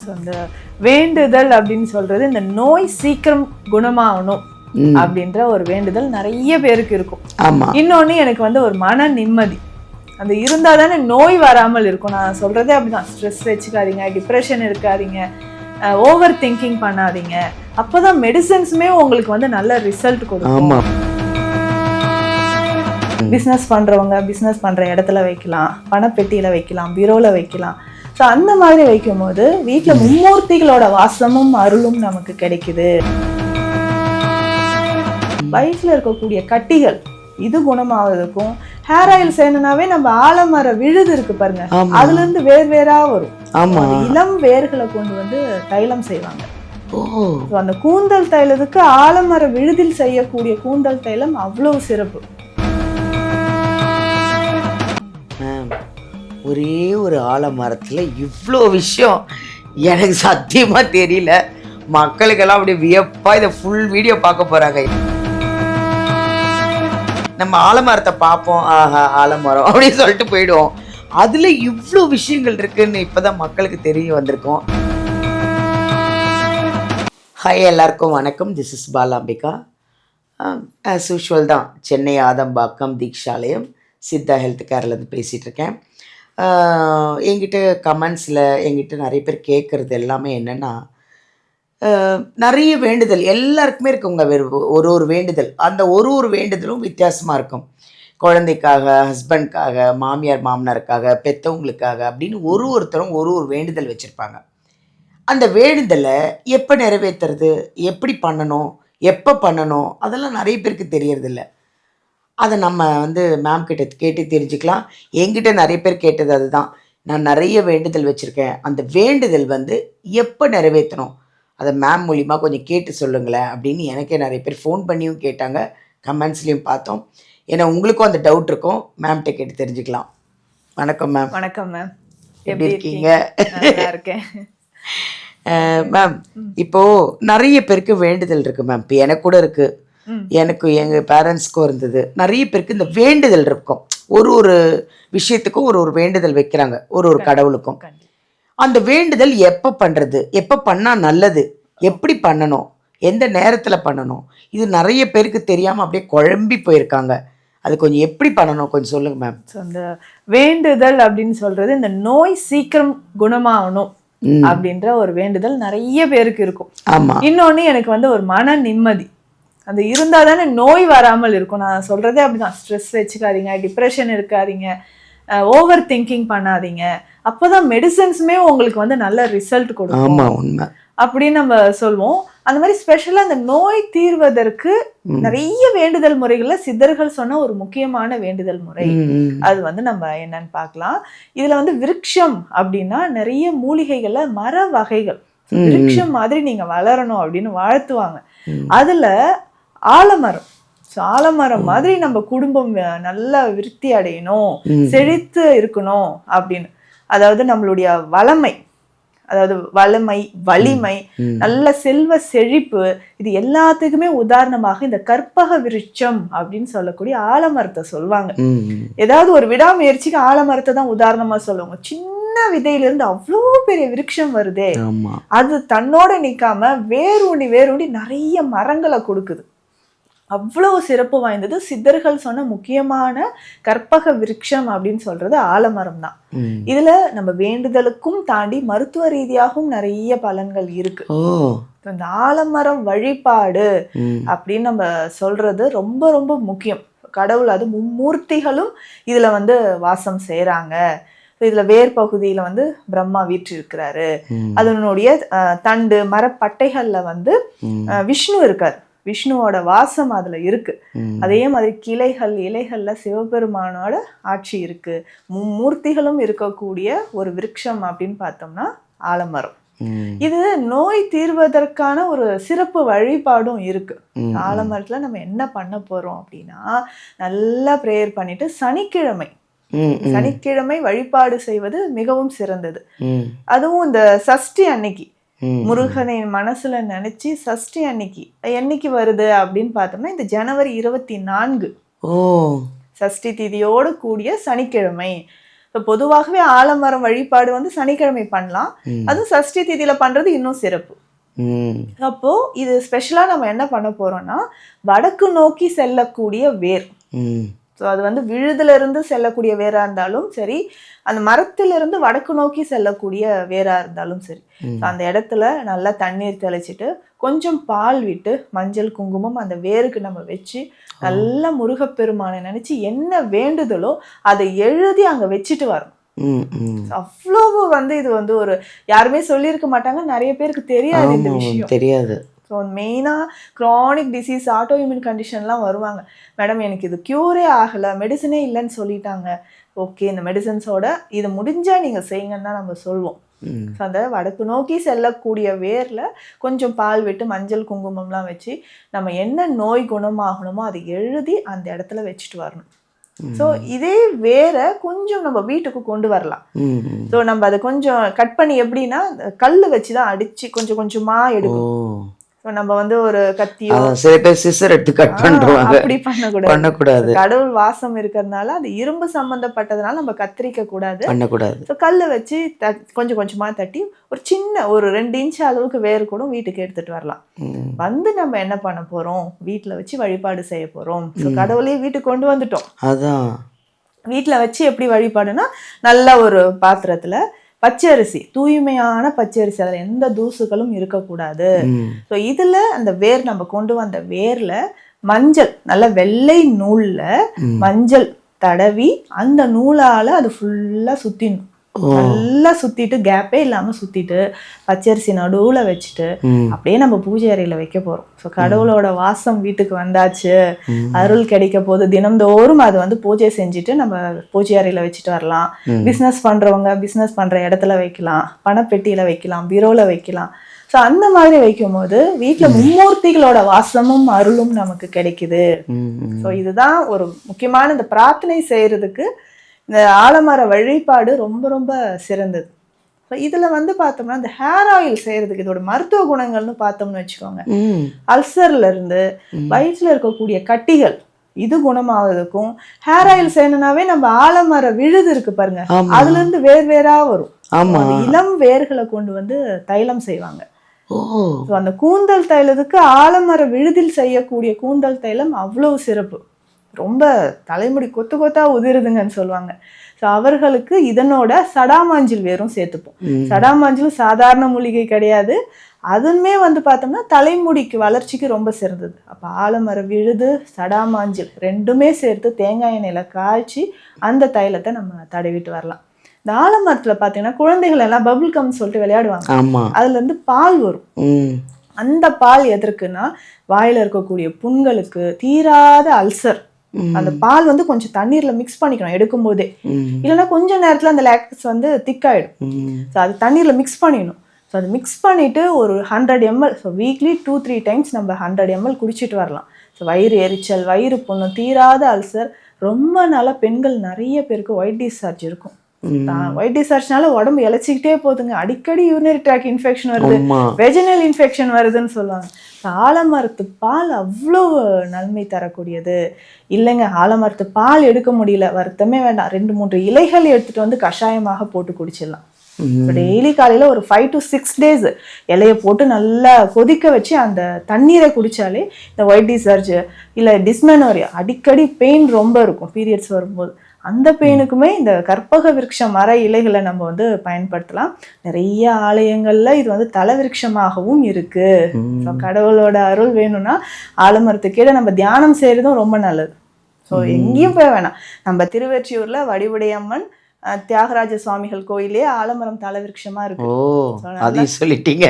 So இந்த வேண்டுதல் அப்படின்னு சொல்றது இந்த நோய் சீக்கிரம் குணமாகணும் அப்படின்ற ஒரு வேண்டுதல் நிறைய பேருக்கு இருக்கும். இன்னொன்னு எனக்கு வந்து ஒரு மன நிம்மதி அந்த இருந்தா தானே நோய் வராமல் இருக்கும். நான் சொல்றதே அப்படிதான். ஸ்ட்ரெஸ் வச்சுக்காதீங்க, டிப்ரெஷன் இருக்காதீங்க, ஓவர் திங்கிங் பண்ணாதீங்க. அப்போதான் மெடிசன்ஸுமே உங்களுக்கு வந்து நல்ல ரிசல்ட் கொடுக்கும். பிஸ்னஸ் பண்றவங்க பிஸ்னஸ் பண்ற இடத்துல வைக்கலாம், பணப்பெட்டியில வைக்கலாம், பீரோல வைக்கலாம். ஸோ அந்த மாதிரி வைக்கும் போது வீட்டுல மும்மூர்த்திகளோட வாசமும் அருளும் நமக்கு கிடைக்குது. வயிற்றுல இருக்கக்கூடிய கட்டிகள் இது குணமாவதுக்கும், ஹேர் ஆயில் செய்யணும்னாவே நம்ம ஆலமர விழுது இருக்கு பாருங்க, அதுல இருந்து வேர் வேறா வரும். இளம் வேர்களை கொண்டு வந்து தைலம் செய்வாங்க. அந்த கூந்தல் தைலத்துக்கு ஆலமர விழுதில் செய்யக்கூடிய கூந்தல் தைலம் அவ்வளவு சிறப்பு. ஒரே ஒரு ஆலமரத்துல இவ்வளோ விஷயம் எனக்கு சத்தியமா தெரியல. மக்களுக்கெல்லாம் அப்படியே வியப்பா இதை ஃபுல் வீடியோ பார்க்க போறாங்க. நம்ம ஆலமரத்தை பார்ப்போம், ஆஹா ஆலமரம் அப்படின்னு சொல்லிட்டு போயிடுவோம். அதுல இவ்வளோ விஷயங்கள் இருக்குன்னு இப்பதான் மக்களுக்கு தெரிய வந்திருக்கோம். ஹாய், எல்லாருக்கும் வணக்கம். This is Balambika. As usual தான், சென்னை ஆதம்பாக்கம் தீக்ஷாலயம் சித்தா ஹெல்த் கேர்லேருந்து பேசிகிட்டு இருக்கேன். என்கிட்ட கமெண்ட்ஸில் என்கிட்ட நிறைய பேர் கேட்குறது எல்லாமே என்னென்னா, நிறைய வேண்டுதல் எல்லாருக்குமே இருக்குங்க. ஒரு வேண்டுதல், அந்த ஒரு வேண்டுதலும் வித்தியாசமாக இருக்கும். குழந்தைக்காக, ஹஸ்பண்ட்காக, மாமியார் மாமனாருக்காக, பெற்றவங்களுக்காக அப்படின்னு ஒருத்தரும் ஒரு வேண்டுதல் வச்சுருப்பாங்க. அந்த வேண்டுதலை எப்போ நிறைவேற்றுறது, எப்படி பண்ணணும், எப்போ பண்ணணும், அதெல்லாம் நிறைய பேருக்கு தெரியறதில்ல. அதை நம்ம வந்து மேம் கிட்ட கேட்டு தெரிஞ்சுக்கலாம். என்கிட்ட நிறைய பேர் கேட்டது அதுதான். நான் நிறைய வேண்டுதல் வச்சுருக்கேன், அந்த வேண்டுதல் வந்து எப்போ நிறைவேற்றணும், அதை மேம் மூலிமா கொஞ்சம் கேட்டு சொல்லுங்களேன் அப்படின்னு எனக்கே நிறைய பேர் ஃபோன் பண்ணியும் கேட்டாங்க, கமெண்ட்ஸ்லேயும் பார்த்தோம். ஏன்னா உங்களுக்கும் அந்த டவுட் இருக்கும், மேம்கிட்ட கேட்டு தெரிஞ்சுக்கலாம். வணக்கம் மேம். வணக்கம் மேம், எப்படி இருக்கீங்க? நல்லா இருக்கேன் மேம். இப்போது நிறைய பேருக்கு வேண்டுதல் இருக்குது மேம். இப்போ எனக்கு கூட இருக்குது, எனக்கு எங்கள் பேரண்ட்ஸ்க்கும் இருந்தது. நிறைய பேருக்கு இந்த வேண்டுதல் இருக்கும். ஒரு விஷயத்துக்கும் ஒரு வேண்டுதல் வைக்கிறாங்க, ஒரு கடவுளுக்கும். அந்த வேண்டுதல் எப்போ பண்ணுறது, எப்போ பண்ணால் நல்லது, எப்படி பண்ணணும், எந்த நேரத்தில் பண்ணணும், இது நிறைய பேருக்கு தெரியாமல் அப்படியே குழம்பி போயிருக்காங்க. அது கொஞ்சம் எப்படி பண்ணணும் கொஞ்சம் சொல்லுங்க மேம். ஸோ இந்த வேண்டுதல் அப்படின்னு சொல்றது இந்த நோய் சீக்கிரம் குணமாகணும் அப்படின்ற ஒரு வேண்டுதல் நிறைய பேருக்கு இருக்கும். இன்னொன்று எனக்கு வந்து ஒரு மன நிம்மதி அந்த இருந்தா தானே நோய் வராமல் இருக்கும். நான் சொல்றதே அப்படிதான். ஸ்ட்ரெஸ் வச்சுக்காதீங்க, டிப்ரெஷன் இருக்காதீங்க, ஓவர் திங்கிங் பண்ணாதீங்க. அப்போதான் மெடிசன்ஸுமே உங்களுக்கு வந்து நல்ல ரிசல்ட் கொடுக்கும் அப்படின்னு நம்ம சொல்லுவோம். அந்த மாதிரி ஸ்பெஷலா அந்த நோய் தீர்வதற்கு நிறைய வேண்டுதல் முறைகள்ல சித்தர்கள் சொன்ன ஒரு முக்கியமான வேண்டுதல் முறை அது வந்து நம்ம என்னன்னு பார்க்கலாம். இதுல வந்து விருட்சம் அப்படின்னா நிறைய மூலிகைகள்ல மர வகைகள் விருட்சம் மாதிரி நீங்க வளரணும் அப்படின்னு வாழ்த்துவாங்க. அதுல ஆலமரம், ஆலமரம் மாதிரி நம்ம குடும்பம் நல்லா விருத்தி அடையணும், செழித்து இருக்கணும் அப்படின்னு. அதாவது நம்மளுடைய வளமை, அதாவது வலிமை, நல்ல செல்வ செழிப்பு, இது எல்லாத்துக்குமே உதாரணமாக இந்த கற்பக விருட்சம் அப்படின்னு சொல்லக்கூடிய ஆலமரத்தை சொல்லுவாங்க. ஏதாவது ஒரு விடாமுயற்சிக்கு ஆலமரத்தை தான் உதாரணமா சொல்லுவாங்க. சின்ன விதையிலிருந்து அவ்வளோ பெரிய விருட்சம் வருதே, அது தன்னோட நிக்காம வேரூண்டி நிறைய மரங்களை கொடுக்குது. அவ்வளவு சிறப்பு வாய்ந்தது. சித்தர்கள் சொன்ன முக்கியமான கற்பக விருட்சம் அப்படின்னு சொல்றது ஆலமரம் தான். இதுல நம்ம வேண்டுதலுக்கும் தாண்டி மருத்துவ ரீதியாகவும் நிறைய பலன்கள் இருக்கு. இந்த ஆலமரம் வழிபாடு அப்படின்னு நம்ம சொல்றது ரொம்ப ரொம்ப முக்கியம். கடவுள் அது மும்மூர்த்திகளும் இதுல வந்து வாசம் செய்யறாங்க. இதுல வேர் பகுதியில வந்து பிரம்மா வீற்றிருக்கிறாரு. அதனுடைய தண்டு மரப்பட்டைகள்ல வந்து விஷ்ணு இருக்காரு. விஷ்ணுவோட வாசம் அதுல இருக்கு. அதே மாதிரி கிளைகள் இலைகள்ல சிவபெருமானோட ஆட்சி இருக்கு. மும்மூர்த்திகளும் இருக்கக்கூடிய ஒரு விருட்சம் அப்படின்னு பார்த்தோம்னா ஆலமரம். இது நோய் தீர்வதற்கான ஒரு சிறப்பு வழிபாடும் இருக்கு. ஆலமரத்துல நம்ம என்ன பண்ண போறோம் அப்படின்னா, நல்லா பிரேயர் பண்ணிட்டு சனிக்கிழமை வழிபாடு செய்வது மிகவும் சிறந்தது. அதுவும் இந்த சஷ்டி அன்னைக்கு முருகனை மனசுல நினைச்சு சஷ்டி அன்னைக்கு என்னைக்கு வருது அப்படின்னு பார்த்தோம்னா இந்த ஜனவரி 24 சஷ்டி திதியோடு கூடிய சனிக்கிழமை. இப்போ பொதுவாகவே ஆலமரம் வழிபாடு வந்து சனிக்கிழமை பண்ணலாம், அதுவும் சஷ்டி திதியில பண்றது இன்னும் சிறப்பு. அப்போ இது ஸ்பெஷலா நம்ம என்ன பண்ண போறோம்னா, வடக்கு நோக்கி செல்லக்கூடிய வேர். ஸோ அது வந்து விழுதுல இருந்து செல்லக்கூடிய வேரா இருந்தாலும் சரி, அந்த மரத்திலிருந்து வடக்கு நோக்கி செல்லக்கூடிய வேரா இருந்தாலும் சரி, அந்த இடத்துல நல்லா தண்ணீர் தெளிச்சிட்டு கொஞ்சம் பால் விட்டு மஞ்சள் குங்குமம் அந்த வேருக்கு நம்ம வச்சு நல்லா முருகப்பெருமானை நினைச்சு என்ன வேண்டுதலோ அதை எழுதி அங்க வச்சுட்டு வரோம். அவ்வளவு வந்து இது வந்து ஒரு யாருமே சொல்லியிருக்க மாட்டாங்க, நிறைய பேருக்கு தெரியாது இந்த விஷயம். தெரியாது. ஸோ மெயினாக க்ரானிக் டிசீஸ், ஆட்டோ இம்யூன் கண்டிஷன்லாம் வருவாங்க. மேடம் எனக்கு இது க்யூரே ஆகலை, மெடிசனே இல்லைன்னு சொல்லிட்டாங்க. ஓகே, இந்த மெடிசன்ஸோட இது முடிஞ்சால் நீங்கள் செய்யுங்கன்னு தான் நம்ம சொல்லுவோம். ஸோ அந்த வடக்கு நோக்கி செல்லக்கூடிய வேரில் கொஞ்சம் பால் விட்டு மஞ்சள் குங்குமம்லாம் வச்சு நம்ம என்ன நோய் குணமாகணுமோ அதை எழுதி அந்த இடத்துல வச்சுட்டு வரணும். ஸோ இதே வேற கொஞ்சம் நம்ம வீட்டுக்கு கொண்டு வரலாம். ஸோ நம்ம அதை கொஞ்சம் கட் பண்ணி எப்படின்னா கல் வச்சு தான் அடிச்சு கொஞ்சம் கொஞ்சமா எடுக்கணும். நம்ம வந்து ஒரு கத்தியோ சில பேர் சிசர் எடுத்து கட் பண்றாங்க, அப்படி பண்ணக்கூடாது. கடவுள் வாசம் இருக்கிறதுனால அது இரும்பு சம்பந்தப்பட்டதுனால நம்ம கத்திரிக்க கூடாது, பண்ணக்கூடாது. கல்லை வச்சு கொஞ்சம் கொஞ்சமா தட்டி ஒரு சின்ன ஒரு 2 இன்ச் அளவுக்கு வேறு கூட வீட்டுக்கு எடுத்துட்டு வரலாம். வந்து நம்ம என்ன பண்ண போறோம், வீட்டுல வச்சு வழிபாடு செய்ய போறோம். கடவுளையே வீட்டுக்கு கொண்டு வந்துட்டோம். அதான் வீட்டுல வச்சு எப்படி வழிபாடுனா, நல்ல ஒரு பாத்திரத்துல பச்சரிசி, தூய்மையான பச்சரிசி, அதில் எந்த தூசுகளும் இருக்கக்கூடாது. ஸோ இதில் அந்த வேர் நம்ம கொண்டு வந்த வேர்ல மஞ்சள், நல்ல வெள்ளை நூல்ல மஞ்சள் தடவி அந்த நூலால அது ஃபுல்லா சுத்திடணும். நல்லா சுத்திட்டு கேப்பே இல்லாம சுத்திட்டு பச்சரிசி நடுவுல வச்சுட்டு அப்படியே நம்ம பூஜை அறையில வைக்க போறோம். ஸோ கடவுளோட வாசம் வீட்டுக்கு வந்தாச்சு, அருள் கிடைக்க போது. தினம்தோறும் அது வந்து பூஜை செஞ்சுட்டு நம்ம பூஜை அறையில வச்சுட்டு வரலாம். பிஸ்னஸ் பண்றவங்க பிஸ்னஸ் பண்ற இடத்துல வைக்கலாம், பணப்பெட்டியில வைக்கலாம், பீரோல வைக்கலாம். ஸோ அந்த மாதிரி வைக்கும் போது வீட்டுல மும்மூர்த்திகளோட வாசமும் அருளும் நமக்கு கிடைக்குது. ஸோ இதுதான் ஒரு முக்கியமான இந்த பிரார்த்தனை செய்யறதுக்கு இந்த ஆலமர வழிபாடு ரொம்ப ரொம்ப சிறந்தது. இதுல வந்து பார்த்தோம்னா இந்த ஹேர் ஆயில் செய்யறதுக்கு இதோட மருத்துவ குணங்கள்னு பார்த்தோம்னு வச்சுக்கோங்க, அல்சர்ல இருந்து வயிற்றுல இருக்கக்கூடிய கட்டிகள் இது குணமாவதுக்கும், ஹேர் ஆயில் செய்யணும்னாவே நம்ம ஆலமர விழுது இருக்கு பாருங்க, அதுல இருந்து வேறா வரும். இளம் வேர்களை கொண்டு வந்து தைலம் செய்வாங்க. அந்த கூந்தல் தைலத்துக்கு ஆலமர விழுதில் செய்யக்கூடிய கூந்தல் தைலம் அவ்வளவு சிறப்பு. ரொம்ப தலைமுடி கொத்து கொத்தா உதிருதுங்கன்னு சொல்லுவாங்க. ஸோ அவர்களுக்கு இதனோட சடாமாஞ்சில் வேரும் சேர்த்துப்போம். சடாமாஞ்சில் சாதாரண மூலிகை கிடையாது, அதுவுமே வந்து பார்த்தோம்னா தலைமுடிக்கு வளர்ச்சிக்கு ரொம்ப சிறந்தது. அப்போ ஆலமர விழுது சடாமாஞ்சில் ரெண்டுமே சேர்த்து தேங்காய் எண்ணெயில காய்ச்சி அந்த தைலத்தை நம்ம தடவிட்டு வரலாம். இந்த ஆலமரத்துல பார்த்தீங்கன்னா குழந்தைகள் எல்லாம் பபுள் கம் சொல்லிட்டு விளையாடுவாங்க, அதுல இருந்து பால் வரும். அந்த பால் எதற்குன்னா வாயில இருக்கக்கூடிய புண்களுக்கு, தீராத அல்சர், அந்த பால் வந்து கொஞ்சம் தண்ணீர்ல மிக்ஸ் பண்ணிக்கணும் எடுக்கும் போதே, இல்லைன்னா கொஞ்ச நேரத்துல அந்த லாக்டஸ் வந்து திக்காயிடும். ஸோ அது தண்ணீர்ல மிக்ஸ் பண்ணிடணும். ஸோ அது மிக்ஸ் பண்ணிட்டு ஒரு 100 ml, ஸோ வீக்லி 2-3 டைம்ஸ் நம்ம 100 ml குடிச்சிட்டு வரலாம். ஸோ வயிறு எரிச்சல், வயிறு புண்ணு, தீராத அல்சர், ரொம்ப நாளா பெண்கள் நிறைய பேருக்கு ஒயிட் டிஸ்சார்ஜ் இருக்கும். ஒயிட் டிஸ்சார்ஜ்னால உடம்பு இழைச்சிக்கிட்டே போகுதுங்க, அடிக்கடி யூரினரி ட்ராக் இன்ஃபெக்ஷன் வருது, வெஜினல் இன்ஃபெக்ஷன் வருதுன்னு சொல்லுவாங்க. ஆலமரத்து பால் அவ்வளோ நன்மை தரக்கூடியது. இல்லைங்க ஆலமரத்து பால் எடுக்க முடியல, வருத்தமே வேண்டாம், 2-3 இலைகள் எடுத்துட்டு வந்து கஷாயமாக போட்டு குடிச்சிடலாம். டெய்லி காலையில ஒரு 5 to 6 days இலைய போட்டு நல்லா கொதிக்க வச்சு அந்த தண்ணீரை குடிச்சாலே இந்த ஒயிட் டிஸ்சார்ஜ் இல்லை டிஸ்மெனோரியா, அடிக்கடி பெயின் ரொம்ப இருக்கும் பீரியட்ஸ் வரும்போது, அந்த பெயினுக்குமே இந்த கற்பக விருட்ச மர இலைகளை நம்ம வந்து பயன்படுத்தலாம். நிறைய ஆலயங்கள்ல இது வந்து தல விருட்சமாகவும் இருக்கு. கடவுளோட அருள் வேணும்னா ஆலமரத்துக்கீழே நம்ம தியானம் செய்யறதும் ரொம்ப நல்லது. ஸோ எங்கேயும் போய் வேணாம், நம்ம திருவெற்றியூர்ல வடிவுடையம்மன் தியாகராஜ சுவாமிகள் கோயிலே ஆலமரம் தல விருட்சமா இருக்கு. அதையும் சொல்லிட்டீங்க,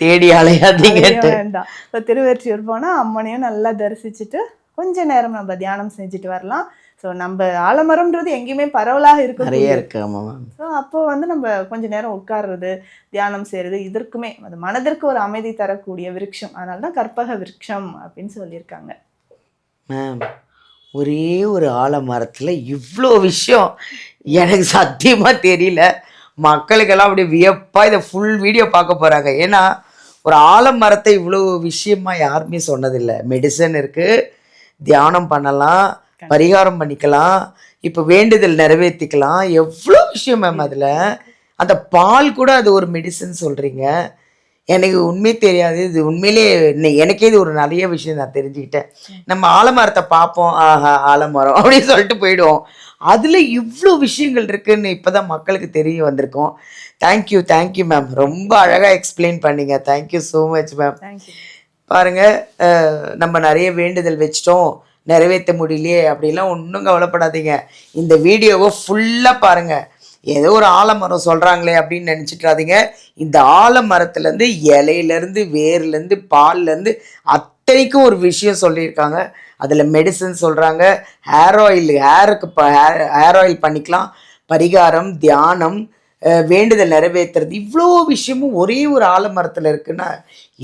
தேடி அலையாதீங்க வேண்டாம். இப்போ திருவெற்றியூர் போனா அம்மனையும் நல்லா தரிசிச்சுட்டு கொஞ்ச நேரம் நம்ம தியானம் செஞ்சுட்டு வரலாம். ஸோ நம்ம ஆலமரம்ன்றது எங்கேயுமே பரவலாக இருக்கு. ஸோ அப்போ வந்து நம்ம கொஞ்ச நேரம் உட்கார்றது, தியானம் செய்யறது, இதற்குமே அது மனதிற்கு ஒரு அமைதி தரக்கூடிய விருட்சம். அதனால தான் கற்பக விருட்சம் அப்படின்னு சொல்லியிருக்காங்க. மேம், ஒரே ஒரு ஆலமரத்தில் இவ்வளோ விஷயம் எனக்கு சத்தியமாக தெரியல. மக்களுக்கெல்லாம் அப்படியே வியப்பாக இதை ஃபுல் வீடியோ பார்க்க போகிறாங்க. ஏன்னா ஒரு ஆலமரத்தை இவ்வளோ விஷயமா யாருமே சொன்னதில்லை. மெடிசன் இருக்குது, தியானம் பண்ணலாம், பரிகாரம் பண்ணிக்கலாம், இப்போ வேண்டுதல் நிறைவேற்றிக்கலாம், எவ்வளோ விஷயம் மேம் அதில். அந்த பால் கூட அது ஒரு மெடிசன் சொல்கிறீங்க. எனக்கு உண்மையே தெரியாது. இது உண்மையிலே எனக்கே இது ஒரு நிறைய விஷயம் நான் தெரிஞ்சுக்கிட்டேன். நம்ம ஆலமரத்தை பார்ப்போம், ஆஹா ஆலமரம் அப்படின்னு சொல்லிட்டு போயிடுவோம். அதில் இவ்வளோ விஷயங்கள் இருக்குதுன்னு இப்போ தான் மக்களுக்கு தெரிய வந்திருக்கோம். தேங்க்யூ மேம், ரொம்ப அழகாக எக்ஸ்பிளைன் பண்ணீங்க. Thank you so much ma'am. பாருங்கள், நம்ம நிறைய வேண்டுதல் வச்சிட்டோம், நிறைவேற்ற முடியலையே அப்படிலாம் ஒன்றும் கவலைப்படாதீங்க. இந்த வீடியோவை ஃபுல்லாக பாருங்கள். ஏதோ ஒரு ஆலமரம் சொல்கிறாங்களே அப்படின்னு நினச்சிட்றாதீங்க. இந்த ஆலமரத்துலேருந்து இலையிலேருந்து வேர்லேருந்து பால்லேருந்து அத்தனைக்கும் ஒரு விஷயம் சொல்லியிருக்காங்க. அதில் மெடிசன் சொல்கிறாங்க, ஹேர் ஆயில், ஹேர் ஆயில் பண்ணிக்கலாம், பரிகாரம், தியானம், வேண்டுதல் நிறைவேற்றுறது, இவ்வளோ விஷயமும் ஒரே ஒரு ஆலமரத்தில் இருக்குன்னா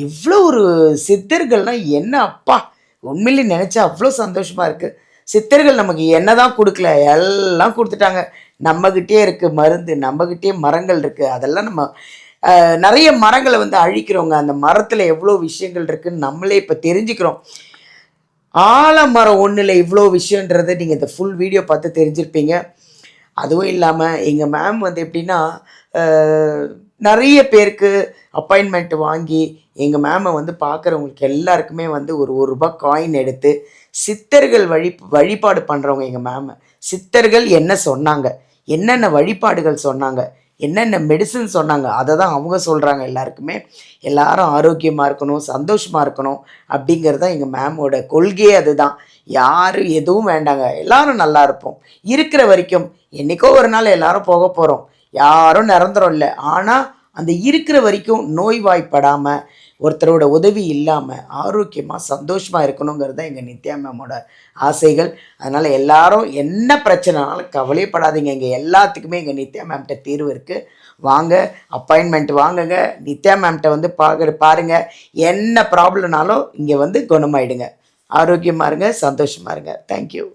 இவ்வளோ ஒரு சித்தர்கள்னால் என்ன அப்பா, உண்மையிலே நினச்சா அவ்வளோ சந்தோஷமாக இருக்குது. சித்தர்கள் நமக்கு என்ன தான் கொடுக்கல, எல்லாம் கொடுத்துட்டாங்க. நம்மகிட்டே இருக்குது மருந்து, நம்மகிட்டே மரங்கள் இருக்குது. அதெல்லாம் நம்ம நிறைய மரங்களை வந்து அழிக்கிறோங்க. அந்த மரத்தில் எவ்வளோ விஷயங்கள் இருக்குதுன்னு நம்மளே இப்போ தெரிஞ்சுக்கிறோம். ஆலமரம் ஒன்றில் இவ்வளோ விஷயன்றதை நீங்கள் இந்த ஃபுல் வீடியோ பார்த்து தெரிஞ்சிருப்பீங்க. அதுவும் இல்லாமல் எங்கள் மேம் வந்து எப்படின்னா, நிறைய பேருக்கு அப்பாயின்மெண்ட் வாங்கி எங்கள் மேமை வந்து பார்க்குறவங்களுக்கு எல்லாருக்குமே வந்து ஒரு ரூபா காயின் எடுத்து சித்தர்கள் வழிபாடு பண்ணுறவங்க எங்கள் மேமை. சித்தர்கள் என்ன சொன்னாங்க, என்னென்ன வழிபாடுகள் சொன்னாங்க, என்னென்ன மெடிசன் சொன்னாங்க, அதை தான் அவங்க சொல்கிறாங்க. எல்லாருக்குமே எல்லாரும் ஆரோக்கியமாக இருக்கணும், சந்தோஷமாக இருக்கணும் அப்படிங்கிறது தான் எங்கள் மேமோட கொள்கையே. அதுதான். யாரும் எதுவும் வேண்டாங்க, எல்லாரும் நல்லா இருப்போம். இருக்கிற வரைக்கும் என்றைக்கோ ஒரு நாள் எல்லாரும் போக போகிறோம், யாரும் நிரந்தரம் இல்லை. ஆனால் அந்த இருக்கிற வரைக்கும் நோய்வாய்ப்படாமல், ஒருத்தரோட உதவி இல்லாமல் ஆரோக்கியமாக சந்தோஷமாக இருக்கணுங்கிறது தான் எங்கள் நித்யா மேமோட ஆசைகள். அதனால் எல்லாரும் என்ன பிரச்சனைனாலும் கவலைப்படாதீங்க. இங்கே எல்லாத்துக்குமே எங்கள் நித்யா மேம்கிட்ட தீர்வு இருக்குது. வாங்க, அப்பாயின்மெண்ட் வாங்குங்க, நித்யா மேம்கிட்ட வந்து பாருங்கள். என்ன ப்ராப்ளம்னாலும் இங்கே வந்து குணமாயிடுங்க. ஆரோக்கியமாக இருங்க, சந்தோஷமாக இருங்க. தேங்க்யூ.